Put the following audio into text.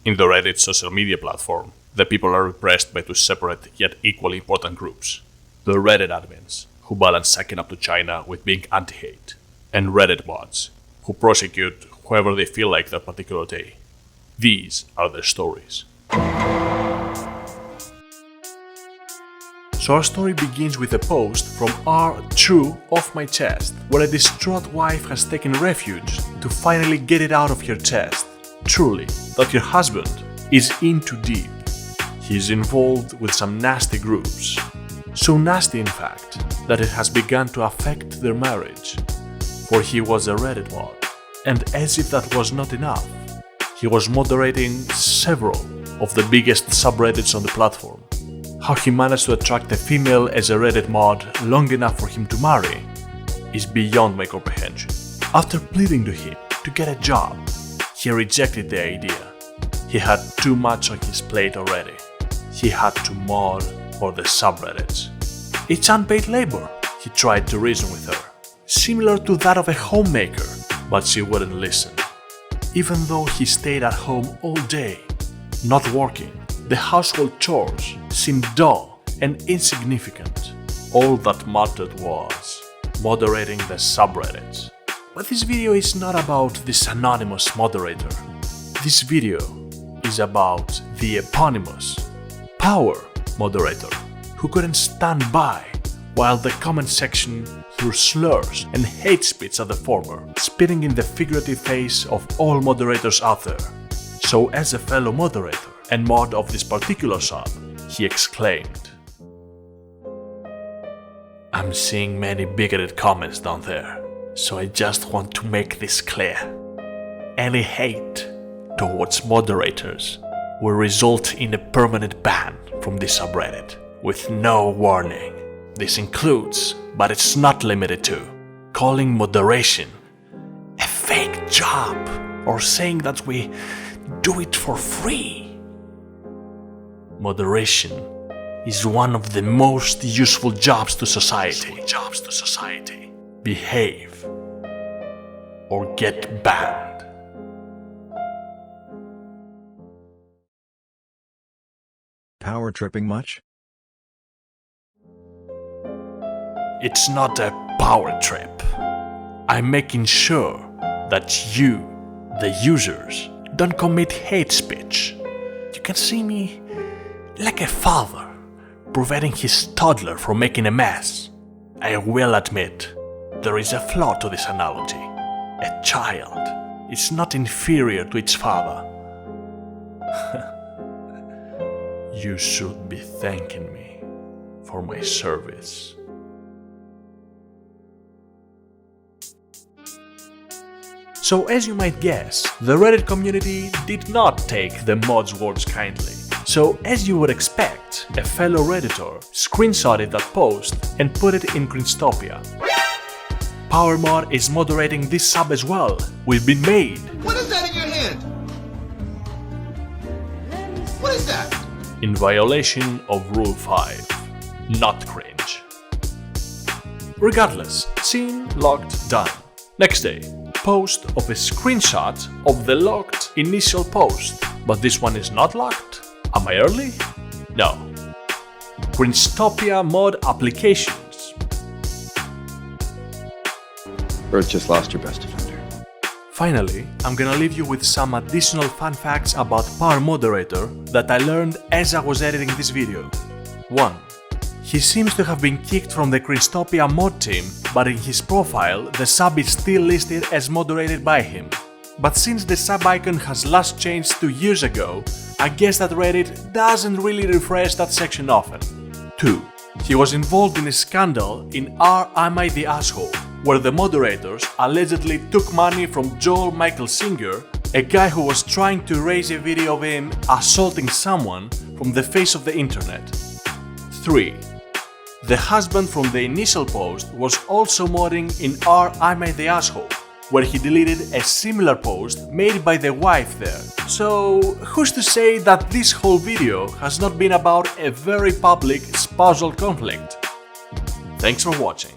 In the Reddit social media platform, the people are repressed by two separate yet equally important groups. The Reddit admins, who balance sucking up to China with being anti-hate, and Reddit mods, who prosecute whoever they feel like that particular day. These are their stories. So our story begins with a post from R. True Off My Chest, where a distraught wife has taken refuge to finally get it out of her chest. Truly, that her husband is in too deep. He is involved with some nasty groups. So nasty in fact, that it has begun to affect their marriage. For he was a Reddit mod, and as if that was not enough, he was moderating several of the biggest subreddits on the platform. How he managed to attract a female as a Reddit mod long enough for him to marry is beyond my comprehension. After pleading to him to get a job, he rejected the idea. He had too much on his plate already. He had to mod for the subreddits. It's unpaid labor, he tried to reason with her, similar to that of a homemaker, but she wouldn't listen. Even though he stayed at home all day, not working, the household chores seemed dull and insignificant. All that mattered was moderating the subreddits. But this video is not about this anonymous moderator. This video is about the eponymous power moderator who couldn't stand by while the comment section threw slurs and hate speech at the former, spitting in the figurative face of all moderators out there. So as a fellow moderator and mod of this particular sub, he exclaimed, "I'm seeing many bigoted comments down there, so I just want to make this clear. Any hate towards moderators will result in a permanent ban from this subreddit, with no warning. This includes, but it's not limited to, calling moderation a fake job or saying that we do it for free. Moderation is one of the most useful jobs to society. Behave or get banned." Power tripping much? It's not a power trip. I'm making sure that you, the users, don't commit hate speech. You can see me like a father preventing his toddler from making a mess. I will admit, there is a flaw to this analogy. A child is not inferior to its father. You should be thanking me for my service. So as you might guess, the Reddit community did not take the mod's words kindly. So as you would expect, a fellow Redditor screenshotted that post and put it in Crinstopia. PowerMod is moderating this sub as well. We've been made. What is that in your hand? What is that? In violation of Rule 5. Not cringe. Regardless, scene locked, done. Next day, post of a screenshot of the locked initial post. But this one is not locked? Am I early? No. Crinstopia mod applications. Earth just lost your best defender. Finally, I'm gonna leave you with some additional fun facts about Power Moderator that I learned as I was editing this video. 1. He seems to have been kicked from the Crinstopia mod team, but in his profile the sub is still listed as moderated by him. But since the sub icon has last changed 2 years ago, I guess that Reddit doesn't really refresh that section often. 2. He was involved in a scandal in R Am I the Asshole, where the moderators allegedly took money from Joel Michael Singer, a guy who was trying to raise a video of him assaulting someone from the face of the internet. 3. The husband from the initial post was also modding in R Am I the Asshole, where he deleted a similar post made by the wife there. So who's to say that this whole video has not been about a very public spousal conflict? Thanks for watching.